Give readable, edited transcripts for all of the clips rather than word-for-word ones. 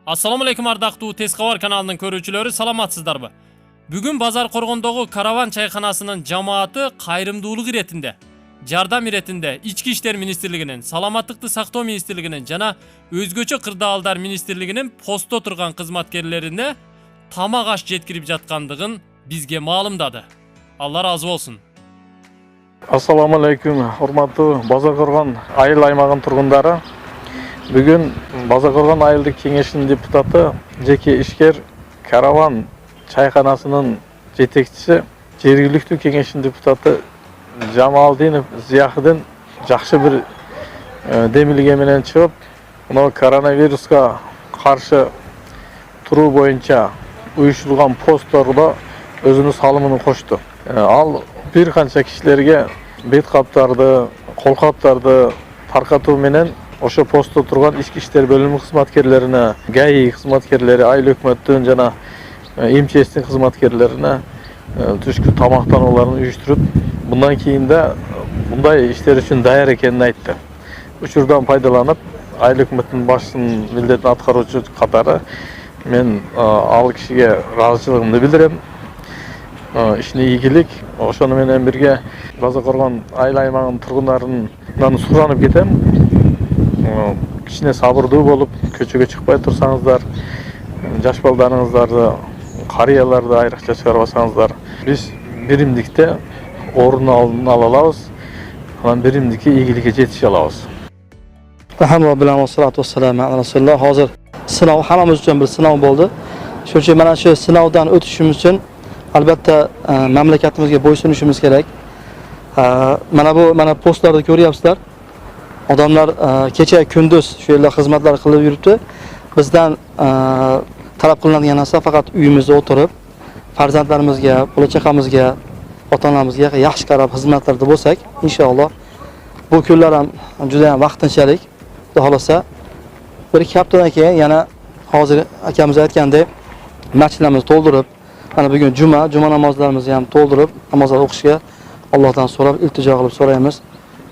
Assalomu alaykum ardaqli Tezqavar kanalining ko'ruvchilari, salamatsizlarmi? Bugun Bozorqo'rg'ondagi Karavan chayxonasining jamoati qayrimdulug iretinde, jardam iretinde İchki ishlar ministerligining, Salomatlikni saqlov ministerligining jana o'zgacha qirda-aldar ministerligining postda turgan xizmatkerlarini tamoq ash yetkirib jatganligin bizga ma'lumladi. Allah razı olsun. Assalomu alaykum, hurmatli Bozorqo'rg'on ayыл aymag'ın turgundары. Bugün Bozorqo'rg'on ayылдык kengeshinin deputatı, jeki ishker Karavan çayxonasining yetekchisi, жергиликтүү kengeshinin deputatı Jamaldinov Ziyahiddin yaxshi bir demilge menен chiqib, mына koronavirusga qarshi turуу boyuncha uyushtirilgan postlarda özünün salımını qo'shdi. Al bir qancha kishilarga bet qaptardı, qo'l qaptardı tarqatуу menен o'sha postda turgan ichki ishlar bölümü xizmatkerlerine, GAI xizmatkerleri, ayыл hökümetinin jana MЧS'nin xizmatkerlerine tushki tamoqtanularini uyushtirib, bundan keyin de bunday ishlar uchun tayyor ekanini aytdi. Uchurdan foydalanib, ayыл hökümetinin başçısının mildetini atqaruchi qatori men al kishiga rozichiligimni bildiraman. İşine iyilik, oşonu menen birge Bozorqo'rg'on ayыл aymag'ın turgunlarından suranıp ketem. Kişine sabırlı bolup köçüge çıkpay tursanızlar, jaş baldarыңыздарды, qariyalardı ayrıkça çıkarbasanızlar, biz birimdikte orunu ala alabız, birimdiki iyilikке жетişe alabız. Elhamdülillah ve salatu vesselamu ala Resulullah. Hazır sınav hammamiz uchun bir sınav bo'ldi. Shuning uchun mana shu sinovdan o'tishimiz uchun albatta mamlakatimizga bo'ysunishimiz kerak. Mana postlarda ko'ryapsizlar. Odamlar kecha kunduz shu yerda xizmatlar qilib yuribdi. Bizdan talab qilinadigan narsa faqat uyimizda o'tirib, farzandlarimizga, bola-chaqamizga, ota-onamizga yaxshi qarab xizmatlarda bo'lsak, inshaalloh bu kunlar ham juda ham vaqtinchalik. Xudo xolasa bir ikki haftadan keyin yana hozir akamiz aytgandek masjidlarimizni to'ldirib, mana bugun juma namozlarimizni ham to'ldirib, namozlar o'qishga Allohdan so'rab, iltijo qilib so'raymiz.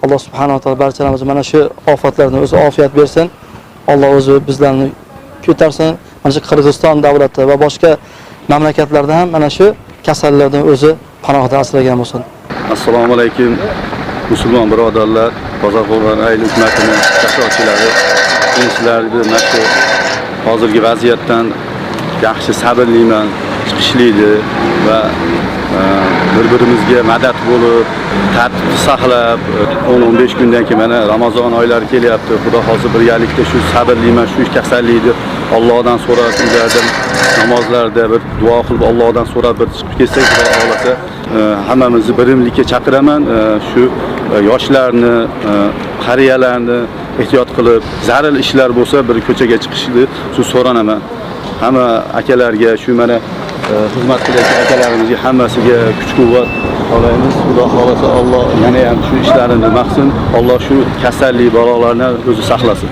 Allah subhanahu wa ta'ala barchalarimizni mana shu ofatlardan o'zi ofiyat bersin. Alloh o'zi bizlarni ko'tarsin. Mana shu Qirg'iziston davlati va boshqa mamlakatlarda ham mana shu kasallardan o'zi panohda asragan bo'lsin. Assalomu alaykum musulmon birodarlar, Bozorqo'rg'on ayil hukumatining kashochilari, gençlarni mana shu hozirgi vaziyatdan yaxshi sabrliman chiqishlaydi va bir-birimizga madad bo'lib, tartibni saqlab, 10-15 kundan keyin mana Ramazon oylari kelyapti. Xudo hozir birgalikda shu sabrliman, shu kasallikni Allohdan so'rab, uylardan namozlarda bir duo qilib Allohdan so'rab bir chiqib kelsak, Xudo xolasa hammamizni birimlikka chaqiraman. Shu yoshlarni, qariyalarni ehtiyot qilib, zarur ishlar bo'lsa bir ko'chaga chiqishni so'ranaman. Hamma akalarga, shu mana xizmat qilayotgan akalarimizga hammasiga kuch-quvvat tilaymiz. Xudo xolasa Alloh yana ham shu ishlarini maqsin. Alloh shu kasallik balolarni o'zi saqlasin.